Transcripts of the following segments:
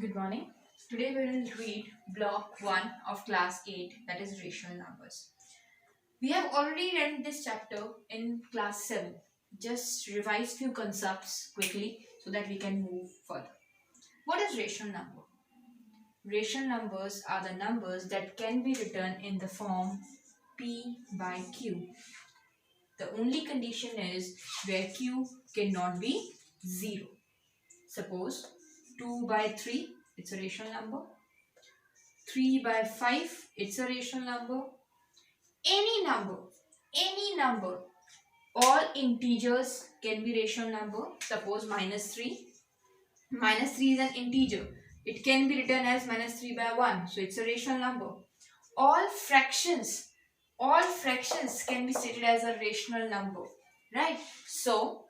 Good morning. Today we will read block 1 of class 8, that is rational numbers. We have already read this chapter in class 7. Just revise few concepts quickly so that we can move further. What is rational number? Rational numbers are the numbers that can be written in the form P by Q. The only condition is where Q cannot be 0. Suppose 2 by 3, it's a rational number. 3 by 5, it's a rational number. Any number, all integers can be rational number. Suppose minus 3. Minus 3 is an integer. It can be written as minus 3 by 1. So it's a rational number. All fractions can be stated as a rational number. Right? So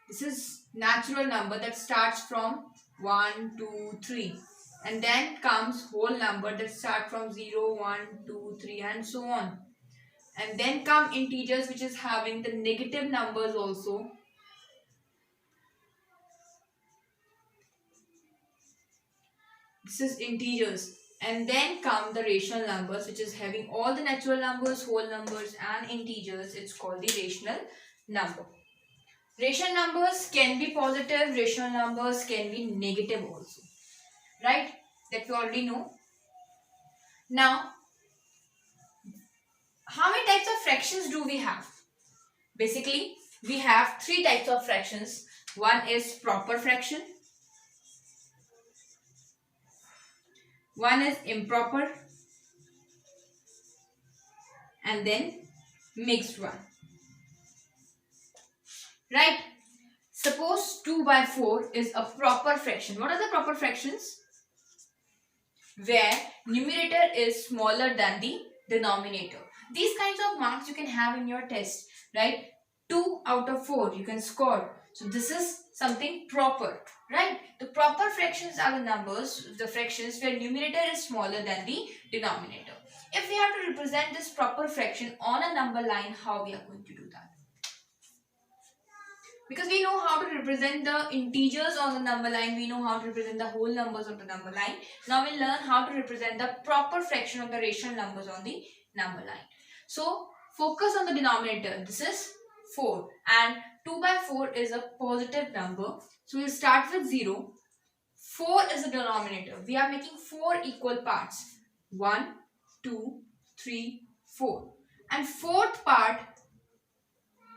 this is natural number that starts from 1, 2, 3. And then comes whole number that start from 0, 1, 2, 3 and so on. And then come integers which is having the negative numbers also. This is integers. And then come the rational numbers which is having all the natural numbers, whole numbers and integers. It's called the rational number. Rational numbers can be positive, rational numbers can be negative also. Right? That we already know. Now, how many types of fractions do we have? Basically, we have three types of fractions. One is proper fraction. One is improper. And then mixed one. Right? Suppose 2 by 4 is a proper fraction. What are the proper fractions? Where numerator is smaller than the denominator. These kinds of marks you can have in your test, right? 2 out of 4 you can score. So this is something proper, right? The proper fractions are the numbers, the fractions where numerator is smaller than the denominator. If we have to represent this proper fraction on a number line, how we are going to do that? Because we know how to represent the integers on the number line, we know how to represent the whole numbers on the number line. Now we'll learn how to represent the proper fraction of the rational numbers on the number line. So focus on the denominator. This is 4 and 2 by 4 is a positive number. So we'll start with 0. 4 is the denominator. We are making 4 equal parts. 1, 2, 3, 4. And fourth part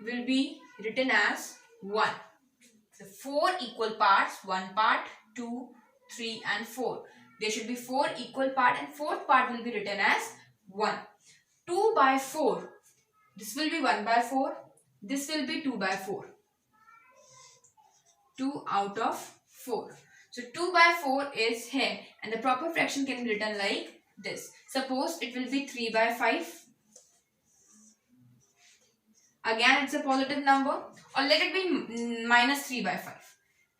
will be written as 1. So 4 equal parts, 1 part, 2, 3 and 4. There should be 4 equal parts and fourth part will be written as 1. 2 by 4. This will be 1 by 4. This will be 2 by 4. 2 out of 4. So 2 by 4 is here and the proper fraction can be written like this. Suppose it will be 3 by 5. Again it's a positive number, or let it be minus 3 by 5.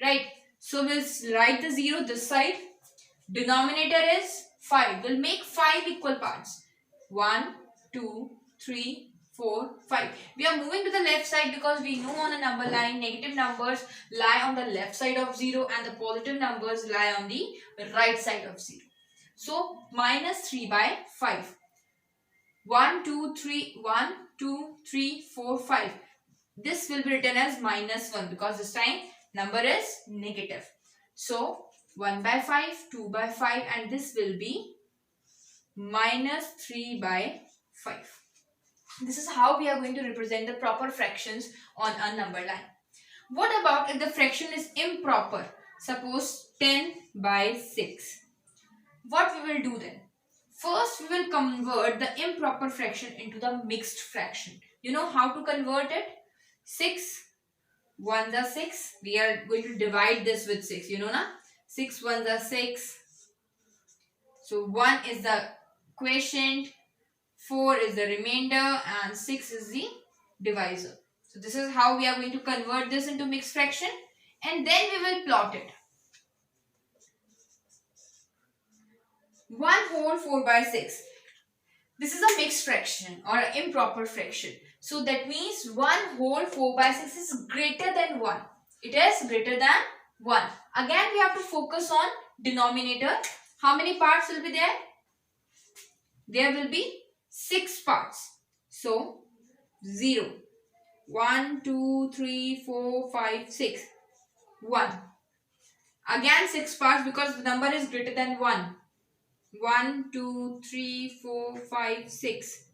Right? So we'll write the 0 this side. Denominator is 5. We'll make 5 equal parts. 1, 2, 3, 4, 5. We are moving to the left side because we know on a number line negative numbers lie on the left side of 0 and the positive numbers lie on the right side of 0. So minus 3 by 5. 1, 2, 3, 1, 2, 3, 4, 5. This will be written as minus 1 because this time number is negative. So 1 by 5, 2 by 5 and this will be minus 3 by 5. This is how we are going to represent the proper fractions on a number line. What about if the fraction is improper? Suppose 10 by 6. What we will do then? First, we will convert the improper fraction into the mixed fraction. You know how to convert it? 6 1s are 6. We are going to divide this with 6. You know na? 6 1s are 6. So 1 is the quotient, 4 is the remainder and 6 is the divisor. So this is how we are going to convert this into mixed fraction and then we will plot it. 1 whole 4 by 6. This is a mixed fraction or an improper fraction. So that means 1 whole 4 by 6 is greater than 1. It is greater than 1. Again, we have to focus on denominator. How many parts will be there? There will be 6 parts. So 0, 1, 2, 3, 4, 5, 6, 1. Again 6 parts because the number is greater than 1. 1, 2, 3, 4, 5, 6.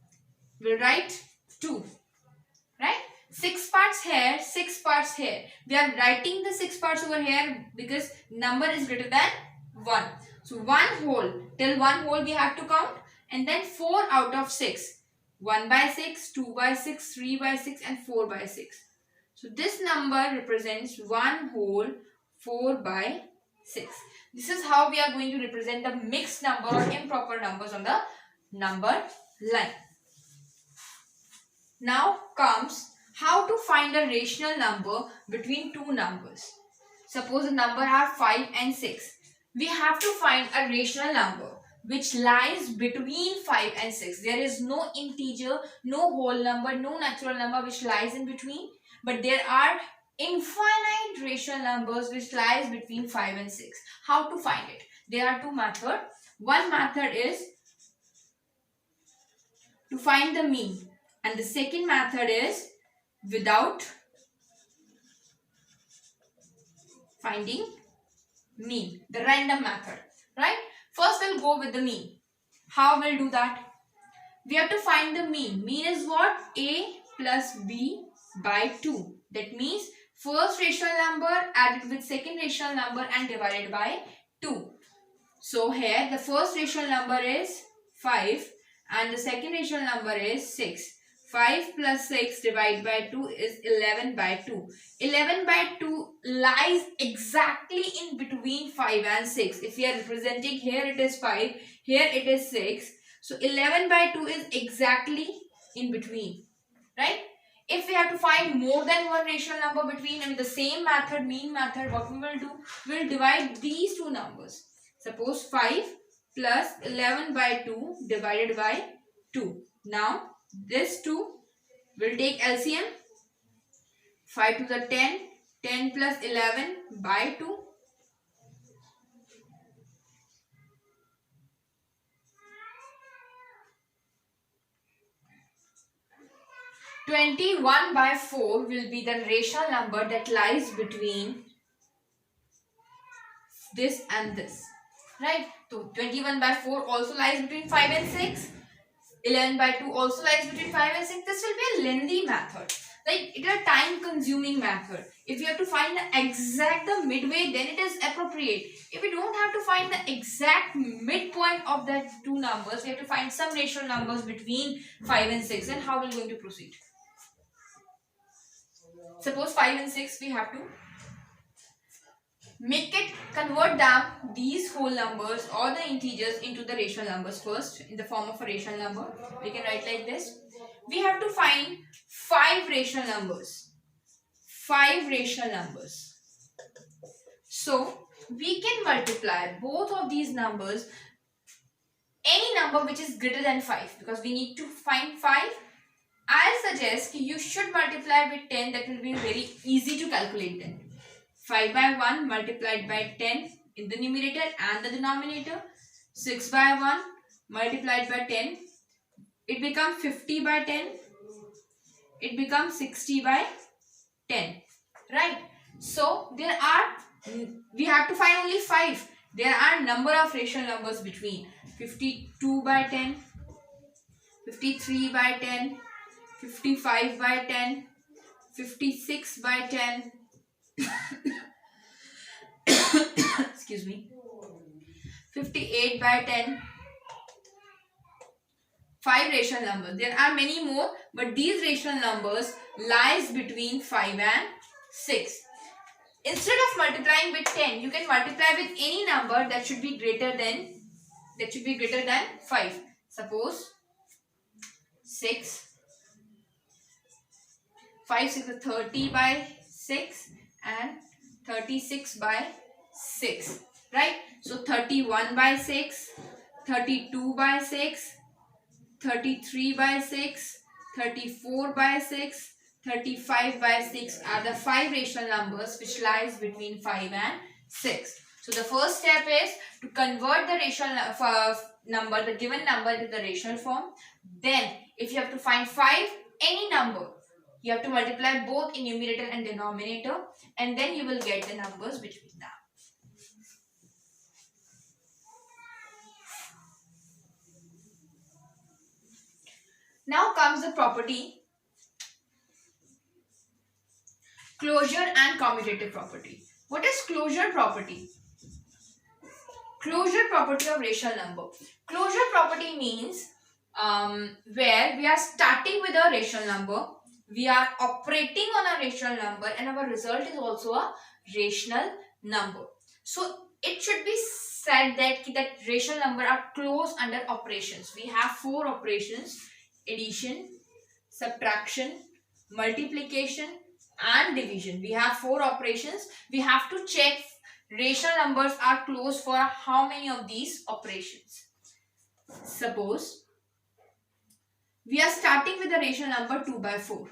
We'll write 2. Right? 6 parts here, 6 parts here. We are writing the 6 parts over here because number is greater than 1. So 1 whole, till 1 whole we have to count, and then 4 out of 6. 1 by 6, 2 by 6, 3 by 6 and 4 by 6. So this number represents 1 whole 4 by 6. This is how we are going to represent the mixed number or improper numbers on the number line. Now comes how to find a rational number between two numbers. Suppose the number have 5 and 6. We have to find a rational number which lies between 5 and 6. There is no integer, no whole number, no natural number which lies in between. But there are infinite rational numbers which lies between 5 and 6. How to find it? There are two methods. One method is to find the mean. And the second method is without finding mean, the random method, right? First we'll go with the mean. How we'll do that? We have to find the mean. Mean is what? A plus B by 2. That means first rational number added with second rational number and divided by 2. So here the first rational number is 5 and the second rational number is 6. 5 plus 6 divided by 2 is 11 by 2. 11 by 2 lies exactly in between 5 and 6. If we are representing, here it is 5, here it is 6. So 11 by 2 is exactly in between, right? If we have to find more than one rational number between, and with the same method, mean method, what we will do? We will divide these two numbers. Suppose 5 plus 11 by 2 divided by 2. Now this 2 will take LCM. 5 to the 10. 10 plus 11 by 2. 21 by 4 will be the rational number that lies between this and this. Right? So 21 by 4 also lies between 5 and 6. 11 by 2 also lies between 5 and 6. This will be a lengthy method. Like, it is a time consuming method. If you have to find the midway, then it is appropriate. If we don't have to find the exact midpoint of that two numbers, we have to find some rational numbers between 5 and 6. Then how are we going to proceed? Suppose 5 and 6 we have to convert them, these whole numbers or the integers, into the rational numbers first in the form of a rational number. We can write like this. We have to find 5 rational numbers. 5 rational numbers. So we can multiply both of these numbers, any number which is greater than 5, because we need to find 5. I suggest you should multiply with 10. That will be very easy to calculate then. 5 by 1 multiplied by 10 in the numerator and the denominator. 6 by 1 multiplied by 10. It becomes 50 by 10. It becomes 60 by 10. Right? So we have to find only 5. There are number of rational numbers between. 52 by 10. 53 by 10. 55 by 10. 56 by 10. Excuse me. 58 by 10. 5 rational numbers. There are many more, but these rational numbers lies between 5 and 6. Instead of multiplying with 10, you can multiply with any number that should be greater than 5. Suppose 6. 5 6 is 30 by 6 and 36 by 6. Right? So 31 by 6, 32 by 6, 33 by 6, 34 by 6, 35 by 6 are the 5 rational numbers which lies between 5 and 6. So the first step is to convert the rational number, the given number, to the rational form. Then if you have to find 5, any number, you have to multiply both in numerator and denominator, and then you will get the numbers between them. Now comes the property closure and commutative property. What is closure property? Closure property of rational number. Closure property means where we are starting with a rational number, we are operating on a rational number, and our result is also a rational number. So it should be said that rational number are closed under operations. We have 4 operations: addition, subtraction, multiplication and division. We have 4 operations. We have to check rational numbers are closed for how many of these operations. Suppose we are starting with the rational number 2 by 4.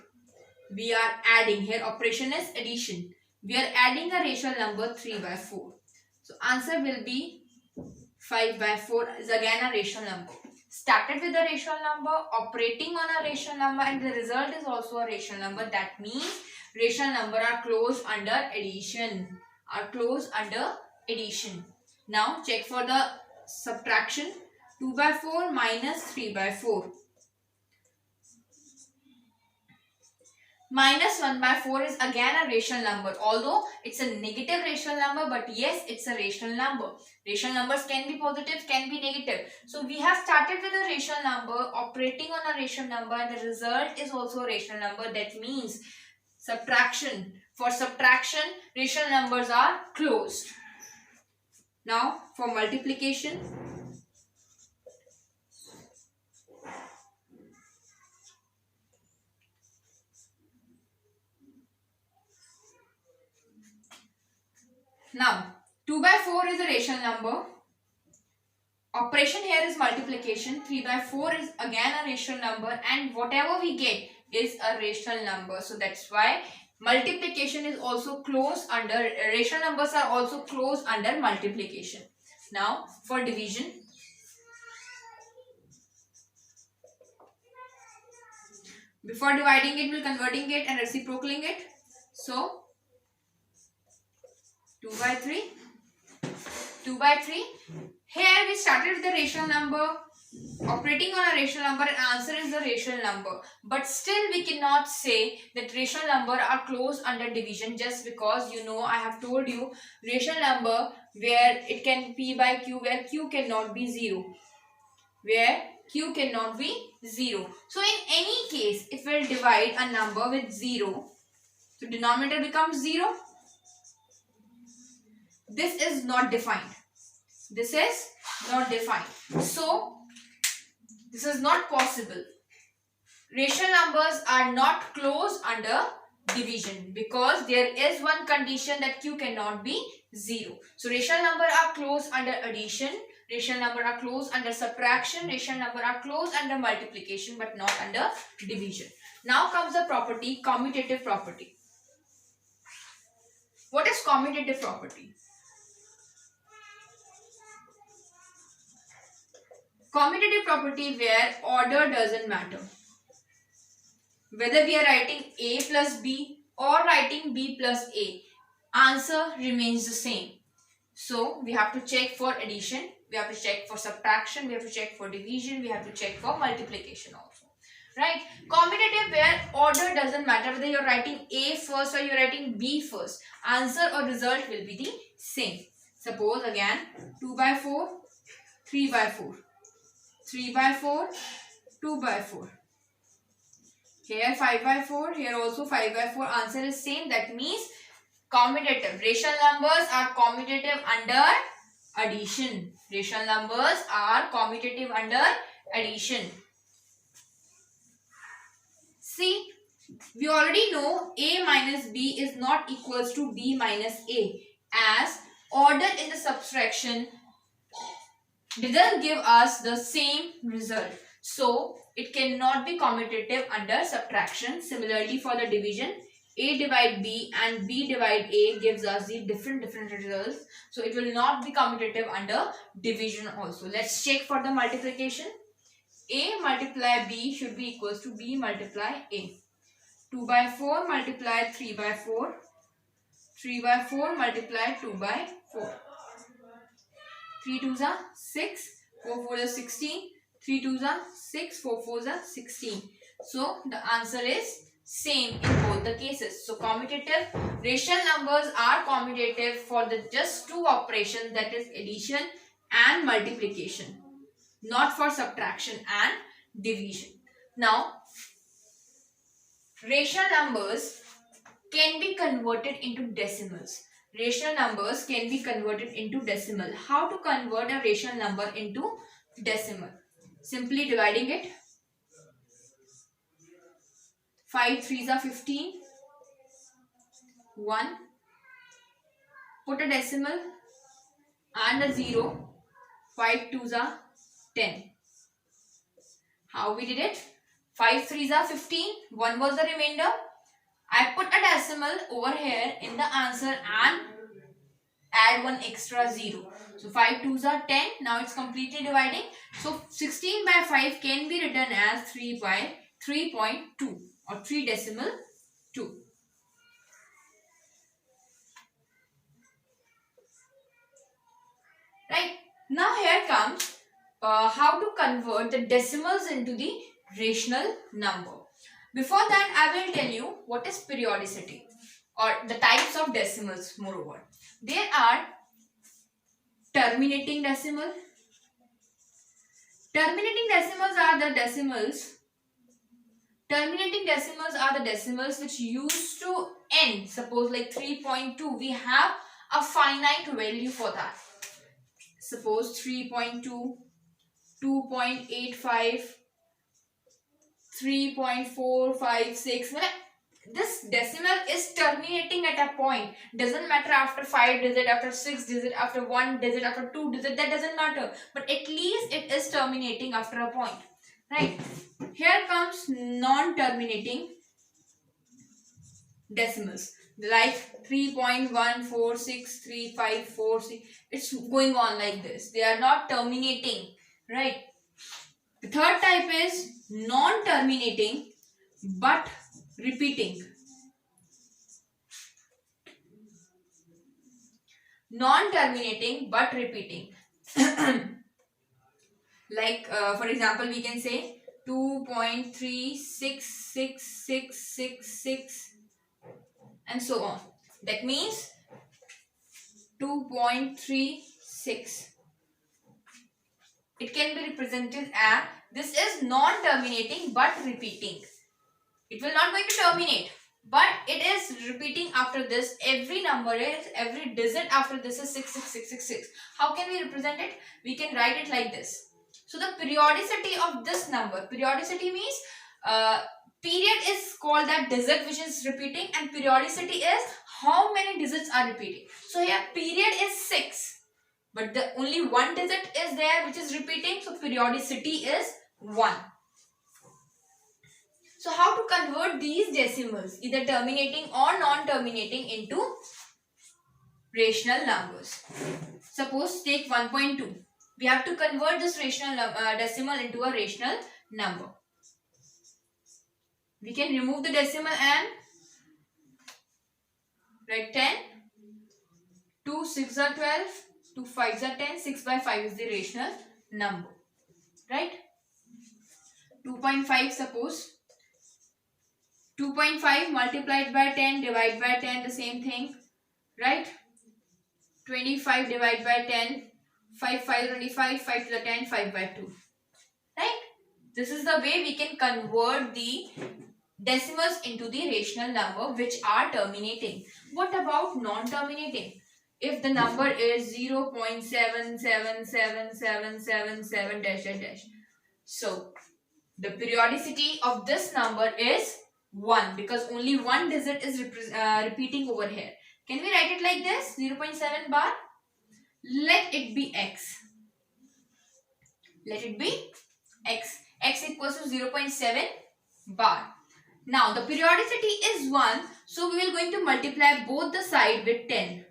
We are adding, here operation is addition. We are adding a rational number 3 by 4. So answer will be 5 by 4 is again a rational number. Started with a rational number, operating on a rational number, and the result is also a rational number. That means rational number are closed under addition. Now check for the subtraction. 2 by 4 minus 3 by 4. Minus 1 by 4 is again a rational number. Although it's a negative rational number, but yes, it's a rational number. Rational numbers can be positive, can be negative. So we have started with a rational number, operating on a rational number, and the result is also a rational number. That means subtraction. For subtraction, rational numbers are closed. Now for multiplication. Now 2 by 4 is a rational number. Operation here is multiplication. 3 by 4 is again a rational number, and whatever we get is a rational number. So that's why multiplication is also closed under, rational numbers are also closed under multiplication. Now for division. Before dividing it, we'll converting it and reciprocaling it. So 2 by 3. 2 by 3. Here we started with the rational number, operating on a rational number, and answer is the rational number. But still we cannot say that rational number are closed under division, just because I have told you rational number where it can p by q, where q cannot be 0. So in any case, if we'll divide a number with 0, so denominator becomes 0. This is not defined. So this is not possible. Rational numbers are not closed under division because there is one condition that q cannot be 0. So rational number are closed under addition, rational number are closed under subtraction, rational number are closed under multiplication, but not under division. Now comes the property, commutative property. What is commutative property? Commutative property where order doesn't matter. Whether we are writing a plus b or writing b plus a, answer remains the same. So we have to check for addition, we have to check for subtraction, we have to check for division, we have to check for multiplication also. Right? Commutative where order doesn't matter, whether you're writing a first or you're writing b first, answer or result will be the same. Suppose again 2 by 4, 3 by 4. 3 by 4, 2 by 4. Here 5 by 4, here also 5 by 4. Answer is same. That means commutative. Rational numbers are commutative under addition. Rational numbers are commutative under addition. See, we already know a minus b is not equals to b minus a, as order in the subtraction didn't give us the same result. So it cannot be commutative under subtraction. Similarly for the division, A divide B and B divide A gives us the different results. So it will not be commutative under division also. Let's check for the multiplication. A multiply B should be equals to B multiply A. 2 by 4 multiply 3 by 4. 3 by 4 multiply 2 by 4. 3 2s are 6. 4 4s are 16. 3 2s are 6. 4 4s are 16. So the answer is same in both the cases. So commutative, rational numbers are commutative for the just two operations, that is addition and multiplication, not for subtraction and division. Now, rational numbers can be converted into decimals. Rational numbers can be converted into decimal. How to convert a rational number into decimal? Simply dividing it. 5 3s are 15. 1. Put a decimal and a 0. 5 2s are 10. How we did it? 5 3s are 15. 1 was the remainder. I put a decimal over here in the answer and add one extra 0. So 5 2s are 10. Now it's completely dividing. So 16 by 5 can be written as 3 by 3.2 or 3 decimal 2. Right. Now here comes how to convert the decimals into the rational number. Before that, I will tell you what is periodicity or the types of decimals. Moreover, there are terminating decimal. Terminating decimals are the decimals which used to end. Suppose like 3.2, we have a finite value for that. Suppose 3.2, 2.85, 3.456. This decimal is terminating at a point. Doesn't matter after 5 digit, after 6 digit, after 1 digit, after 2 digit, that doesn't matter. But at least it is terminating after a point. Right? Here comes non-terminating decimals. Like 3.146354. It's going on like this. They are not terminating. Right? The third type is non-terminating but repeating. Non-terminating but repeating. Like for example, we can say 2.366666 and so on. That means 2.36. It can be represented as, this is non-terminating but repeating. It will not going to terminate, but it is repeating after this. Every digit after this is 66666. How can we represent it? We can write it like this. So the periodicity of this number, periodicity means period is called that digit which is repeating, and periodicity is how many digits are repeating. So here period is 6, but the only one digit is there which is repeating, so periodicity is 1. So how to convert these decimals, either terminating or non-terminating, into rational numbers? Suppose take 1.2. We have to convert this rational decimal into a rational number. We can remove the decimal and write 10. 2 6 are 12. 2 5 are 10. 6 by 5 is the rational number. Right? 2.5 suppose. 2.5 multiplied by 10 divided by 10, the same thing. Right? 25 divided by 10. 5 5 25. 5 to the 10. 5 by 2. Right? This is the way we can convert the decimals into the rational number which are terminating. What about non-terminating? If the number is 0.777777 dash dash dash. So the periodicity of this number is 1 because only one digit is repeating over here. Can we write it like this? 0.7 bar. Let it be x. Let it be x. X equals to 0.7 bar. Now the periodicity is 1, so we will going to multiply both the side with 10,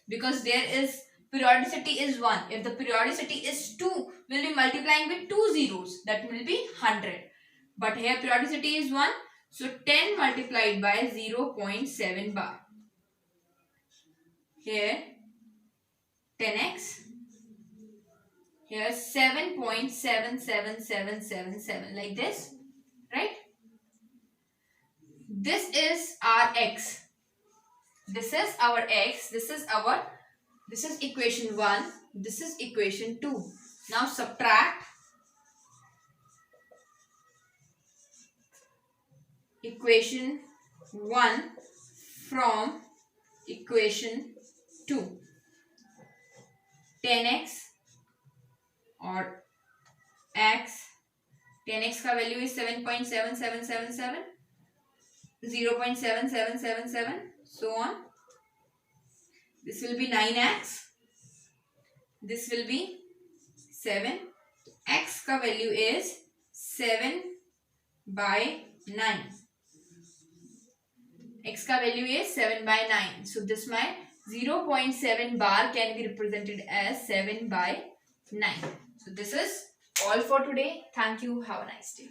because there is periodicity is 1. If the periodicity is 2, we will be multiplying with 2 zeros, that will be 100. But here periodicity is 1, so 10 multiplied by 0.7 bar. Here 10x, here 7.77777, like this, right? This is our x. This is our x. This is equation 1. This is equation 2. Now subtract equation 1 from equation 2. 10x or x, 10x का value is 7.7777, 0.7777, so on. This will be 9x, this will be 7. X का value is 7 by 9. X का value is 7 by 9. So this my 0.7 bar can be represented as 7 by 9. So this is all for today. Thank you. Have a nice day.